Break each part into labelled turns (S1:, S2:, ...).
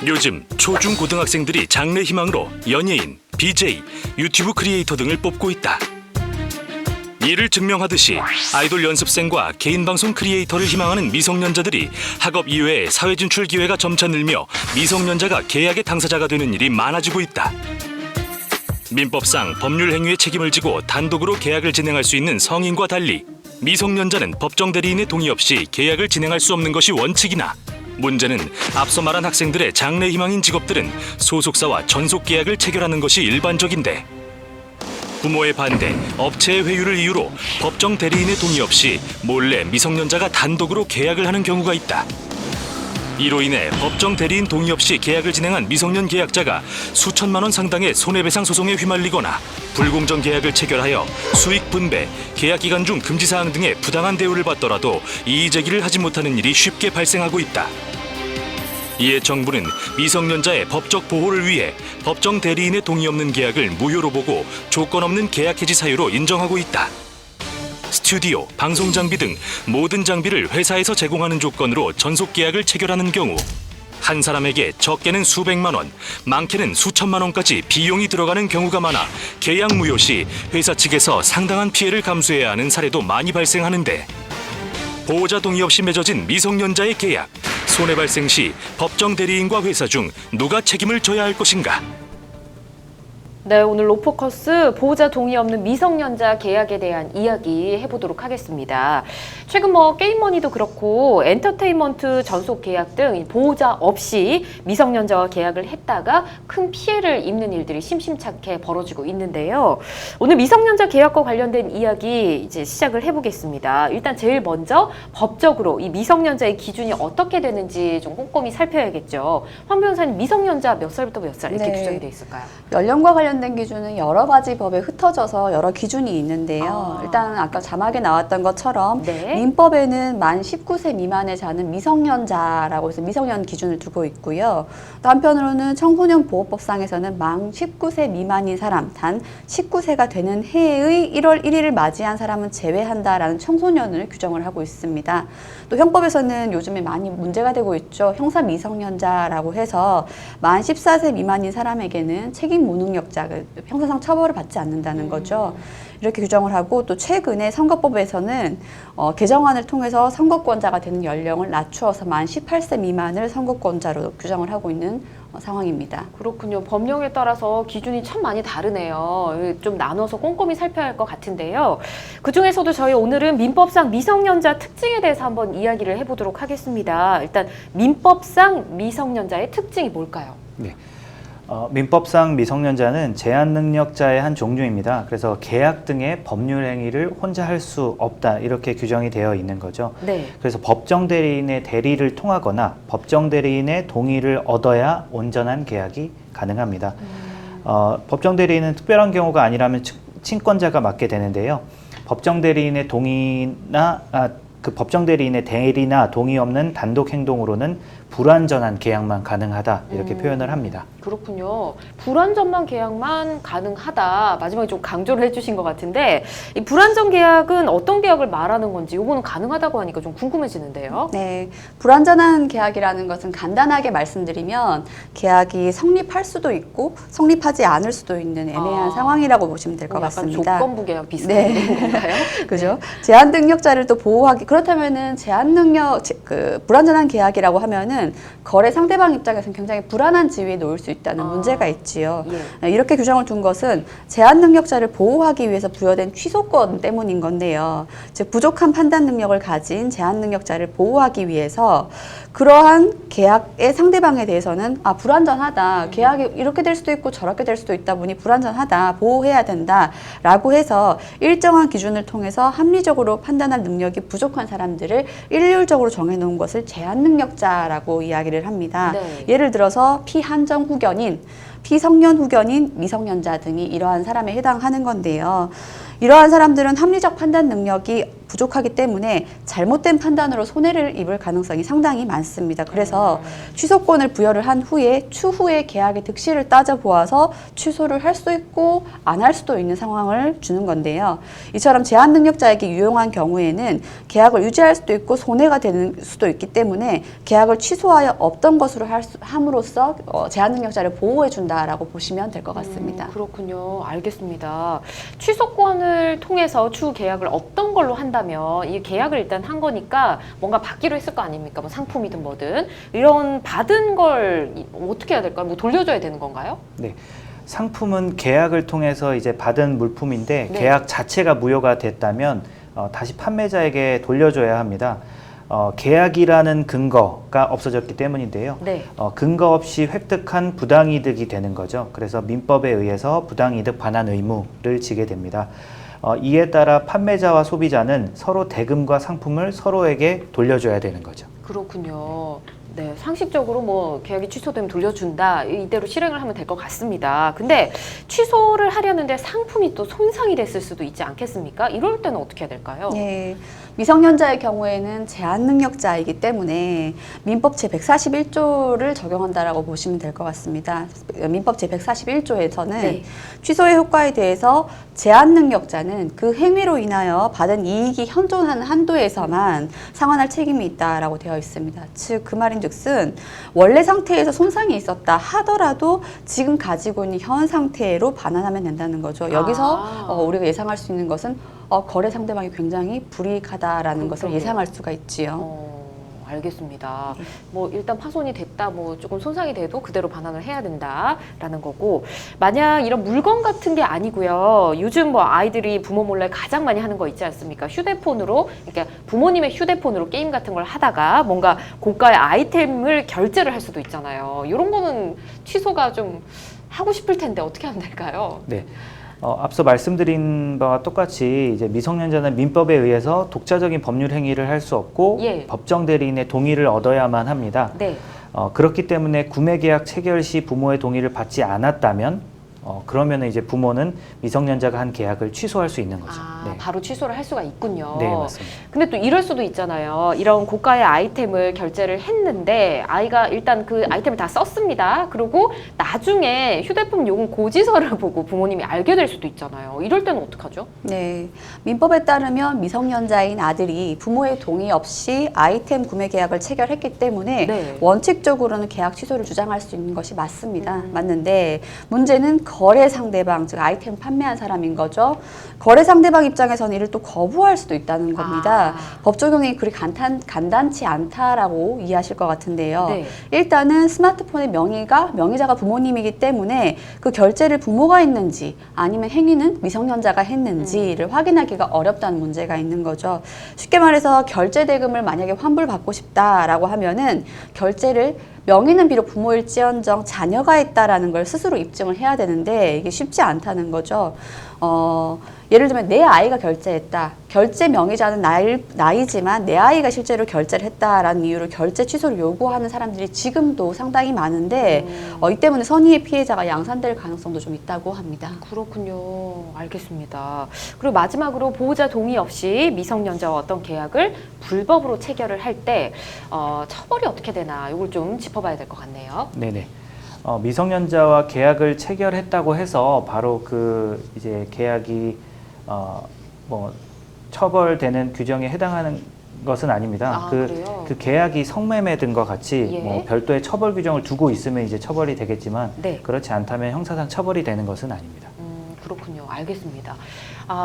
S1: 요즘 초중 고등학생들이 장래 희망으로 연예인, BJ, 유튜브 크리에이터 등을 뽑고 있다. 이를 증명하듯이 아이돌 연습생과 개인 방송 크리에이터를 희망하는 미성년자들이 학업 이외에 사회 진출 기회가 점차 늘며 미성년자가 계약의 당사자가 되는 일이 많아지고 있다. 민법상 법률 행위의 책임을 지고 단독으로 계약을 진행할 수 있는 성인과 달리 미성년자는 법정 대리인의 동의 없이 계약을 진행할 수 없는 것이 원칙이나 문제는 앞서 말한 학생들의 장래 희망인 직업들은 소속사와 전속 계약을 체결하는 것이 일반적인데 부모의 반대, 업체의 회유를 이유로 법정 대리인의 동의 없이 몰래 미성년자가 단독으로 계약을 하는 경우가 있다. 이로 인해 법정 대리인 동의 없이 계약을 진행한 미성년 계약자가 수천만 원 상당의 손해배상 소송에 휘말리거나 불공정 계약을 체결하여 수익 분배, 계약 기간 중 금지 사항 등의 부당한 대우를 받더라도 이의 제기를 하지 못하는 일이 쉽게 발생하고 있다. 이에 정부는 미성년자의 법적 보호를 위해 법정 대리인의 동의 없는 계약을 무효로 보고 조건 없는 계약 해지 사유로 인정하고 있다. 스튜디오, 방송 장비 등 모든 장비를 회사에서 제공하는 조건으로 전속 계약을 체결하는 경우 한 사람에게 적게는 수백만 원, 많게는 수천만 원까지 비용이 들어가는 경우가 많아 계약 무효 시 회사 측에서 상당한 피해를 감수해야 하는 사례도 많이 발생하는데 보호자 동의 없이 맺어진 미성년자의 계약, 손해 발생 시 법정 대리인과 회사 중 누가 책임을 져야 할 것인가?
S2: 네, 오늘 로포커스 보호자 동의 없는 미성년자 계약에 대한 이야기 해보도록 하겠습니다. 최근 게임머니도 그렇고 엔터테인먼트 전속 계약 등 보호자 없이 미성년자와 계약을 했다가 큰 피해를 입는 일들이 심심찮게 벌어지고 있는데요. 오늘 미성년자 계약과 관련된 이야기 이제 시작을 해보겠습니다. 일단 제일 먼저 법적으로 이 미성년자의 기준이 어떻게 되는지 좀 꼼꼼히 살펴야겠죠. 황 변호사님, 미성년자 몇 살부터 몇 살 이렇게 규정이 돼 있을까요?
S3: 연령과 관련된 기준은 여러 가지 법에 흩어져서 여러 기준이 있는데요. 일단 아까 자막에 나왔던 것처럼
S2: 네.
S3: 민법에는 만 19세 미만의 자는 미성년자라고 해서 미성년 기준을 두고 있고요. 또 한편으로는 청소년 보호법상에서는 만 19세 미만인 사람, 단 19세가 되는 해의 1월 1일을 맞이한 사람은 제외한다라는 청소년을 규정을 하고 있습니다. 또 형법에서는 요즘에 많이 문제가 되고 있죠. 형사 미성년자라고 해서 만 14세 미만인 사람에게는 책임 무능력자, 형사상 처벌을 받지 않는다는 거죠. 이렇게 규정을 하고 또 최근에 선거법에서는 개정안을 통해서 선거권자가 되는 연령을 낮추어서 만 18세 미만을 선거권자로 규정을 하고 있는 상황입니다.
S2: 그렇군요. 법령에 따라서 기준이 참 많이 다르네요. 좀 나눠서 꼼꼼히 살펴야 할 것 같은데요. 그중에서도 저희 오늘은 민법상 미성년자 특징에 대해서 한번 이야기를 해보도록 하겠습니다. 일단 민법상 미성년자의 특징이 뭘까요?
S4: 네. 민법상 미성년자는 제한 능력자의 한 종류입니다. 그래서 계약 등의 법률 행위를 혼자 할 수 없다 이렇게 규정이 되어 있는 거죠.
S2: 네.
S4: 그래서 법정 대리인의 대리를 통하거나 법정 대리인의 동의를 얻어야 온전한 계약이 가능합니다. 법정 대리인은 특별한 경우가 아니라면 친권자가 맡게 되는데요. 법정 대리인의 동의나 그 법정 대리인의 대리나 동의 없는 단독 행동으로는 불완전한 계약만 가능하다 이렇게 표현을 합니다.
S2: 그렇군요. 불완전한 계약만 가능하다. 마지막에 좀 강조를 해주신 것 같은데 이 불완전 계약은 어떤 계약을 말하는 건지 이거는 가능하다고 하니까 좀 궁금해지는데요.
S3: 네, 불완전한 계약이라는 것은 간단하게 말씀드리면 계약이 성립할 수도 있고 성립하지 않을 수도 있는 애매한 상황이라고 보시면 될 것 같습니다.
S2: 약간 조건부 계약 비슷한
S3: 네.
S2: 건가요?
S3: 그죠? 제한 능력자를 또 보호하기, 그렇다면은 제한 능력, 불완전한 계약이라고 하면은 거래 상대방 입장에서는 굉장히 불안한 지위에 놓일 수 있다는 문제가 있지요.
S2: 예.
S3: 이렇게 규정을 둔 것은 제한 능력자를 보호하기 위해서 부여된 취소권 때문인 건데요. 즉 부족한 판단 능력을 가진 제한 능력자를 보호하기 위해서 그러한 계약의 상대방에 대해서는 불완전하다. 계약이 이렇게 될 수도 있고 저렇게 될 수도 있다 보니 불완전하다. 보호해야 된다라고 해서 일정한 기준을 통해서 합리적으로 판단할 능력이 부족한 사람들을 일률적으로 정해놓은 것을 제한 능력자라고 이야기를 합니다.
S2: 네.
S3: 예를 들어서 피한정 후견인, 피성년 후견인 미성년자 등이 이러한 사람에 해당하는 건데요. 이러한 사람들은 합리적 판단 능력이 부족하기 때문에 잘못된 판단으로 손해를 입을 가능성이 상당히 많습니다. 그래서 취소권을 부여를 한 후에 추후에 계약의 득실을 따져보아서 취소를 할 수 있고 안 할 수도 있는 상황을 주는 건데요. 이처럼 제한 능력자에게 유용한 경우에는 계약을 유지할 수도 있고 손해가 되는 수도 있기 때문에 계약을 취소하여 없던 것으로 함으로써 제한 능력자를 보호해 준다라고 보시면 될 것 같습니다.
S2: 그렇군요. 알겠습니다. 취소권을 통해서 추후 계약을 없던 걸로 한다면 이 계약을 일단 한 거니까 뭔가 받기로 했을 거 아닙니까? 뭐 상품이든 뭐든 이런 받은 걸 어떻게 해야 될까요? 뭐 돌려줘야 되는 건가요?
S4: 네. 상품은 계약을 통해서 이제 받은 물품인데
S2: 네.
S4: 계약 자체가 무효가 됐다면 다시 판매자에게 돌려줘야 합니다. 계약이라는 근거가 없어졌기 때문인데요.
S2: 네.
S4: 근거 없이 획득한 부당이득이 되는 거죠. 그래서 민법에 의해서 부당이득 반환 의무를 지게 됩니다. 이에 따라 판매자와 소비자는 서로 대금과 상품을 서로에게 돌려줘야 되는 거죠.
S2: 그렇군요. 네, 상식적으로 뭐 계약이 취소되면 돌려준다 이대로 실행을 하면 될 것 같습니다. 근데 취소를 하려는데 상품이 또 손상이 됐을 수도 있지 않겠습니까? 이럴 때는 어떻게 해야 될까요?
S3: 네, 미성년자의 경우에는 제한 능력자이기 때문에 민법 제141조를 적용한다라고 보시면 될 것 같습니다. 민법 제141조에서는
S2: 네.
S3: 취소의 효과에 대해서 제한 능력자는 그 행위로 인하여 받은 이익이 현존하는 한도에서만 상환할 책임이 있다라고 되어 있습니다. 즉, 그 말인즉슨 원래 상태에서 손상이 있었다 하더라도 지금 가지고 있는 현 상태로 반환하면 된다는 거죠. 여기서 우리가 예상할 수 있는 것은 거래 상대방이 굉장히 불이익하다라는 것을 예상할 수가 있지요.
S2: 알겠습니다. 뭐 일단 파손이 됐다, 뭐 조금 손상이 돼도 그대로 반환을 해야 된다라는 거고, 만약 이런 물건 같은 게 아니고요. 요즘 뭐 아이들이 부모 몰래 가장 많이 하는 거 있지 않습니까? 휴대폰으로, 그러니까 부모님의 휴대폰으로 게임 같은 걸 하다가 뭔가 고가의 아이템을 결제를 할 수도 있잖아요. 이런 거는 취소가 좀 하고 싶을 텐데 어떻게 하면 될까요?
S4: 네. 앞서 말씀드린 바와 똑같이 이제 미성년자는 민법에 의해서 독자적인 법률 행위를 할 수 없고
S2: 예.
S4: 법정 대리인의 동의를 얻어야만 합니다.
S2: 네.
S4: 그렇기 때문에 구매 계약 체결 시 부모의 동의를 받지 않았다면 그러면 이제 부모는 미성년자가 한 계약을 취소할 수 있는 거죠. 네.
S2: 바로 취소를 할 수가 있군요.
S4: 네, 맞습니다.
S2: 근데 또 이럴 수도 있잖아요. 이런 고가의 아이템을 결제를 했는데 아이가 일단 그 아이템을 다 썼습니다. 그리고 나중에 휴대폰 요금 고지서를 보고 부모님이 알게 될 수도 있잖아요. 이럴 때는 어떡하죠?
S3: 네, 민법에 따르면 미성년자인 아들이 부모의 동의 없이 아이템 구매 계약을 체결했기 때문에
S2: 네.
S3: 원칙적으로는 계약 취소를 주장할 수 있는 것이 맞습니다. 맞는데 문제는 거래 상대방, 즉 아이템 판매한 사람인 거죠. 거래 상대방 입장에서는 이를 또 거부할 수도 있다는 겁니다. 법 적용이 그리 간단치 않다라고 이해하실 것 같은데요.
S2: 네.
S3: 일단은 스마트폰의 명의자가 부모님이기 때문에 그 결제를 부모가 했는지 아니면 행위는 미성년자가 했는지를 확인하기가 어렵다는 문제가 있는 거죠. 쉽게 말해서 결제 대금을 만약에 환불받고 싶다라고 하면은 결제를 명의는 비록 부모일지언정 자녀가 했다라는 걸 스스로 입증을 해야 되는데 이게 쉽지 않다는 거죠. 예를 들면 내 아이가 결제했다. 결제 명의자는 나이지만 내 아이가 실제로 결제를 했다라는 이유로 결제 취소를 요구하는 사람들이 지금도 상당히 많은데 이 때문에 선의의 피해자가 양산될 가능성도 좀 있다고 합니다.
S2: 그렇군요. 알겠습니다. 그리고 마지막으로 보호자 동의 없이 미성년자와 어떤 계약을 불법으로 체결을 할 때 처벌이 어떻게 되나 이걸 좀 짚어봐야 될 것 같네요.
S4: 네네. 미성년자와 계약을 체결했다고 해서 바로 그 이제 계약이 뭐 처벌되는 규정에 해당하는 것은 아닙니다.
S2: 그래요?
S4: 그 계약이 성매매 등과 같이
S2: 예.
S4: 뭐 별도의 처벌 규정을 두고 있으면 이제 처벌이 되겠지만
S2: 네.
S4: 그렇지 않다면 형사상 처벌이 되는 것은 아닙니다.
S2: 그렇군요. 알겠습니다.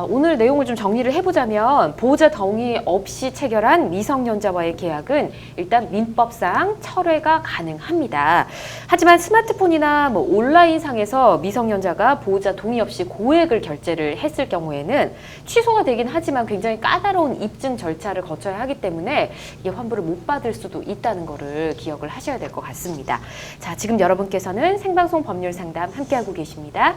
S2: 오늘 내용을 좀 정리를 해보자면 보호자 동의 없이 체결한 미성년자와의 계약은 일단 민법상 철회가 가능합니다. 하지만 스마트폰이나 뭐 온라인상에서 미성년자가 보호자 동의 없이 고액을 결제를 했을 경우에는 취소가 되긴 하지만 굉장히 까다로운 입증 절차를 거쳐야 하기 때문에 이게 환불을 못 받을 수도 있다는 거를 기억을 하셔야 될 것 같습니다. 자, 지금 여러분께서는 생방송 법률 상담 함께하고 계십니다.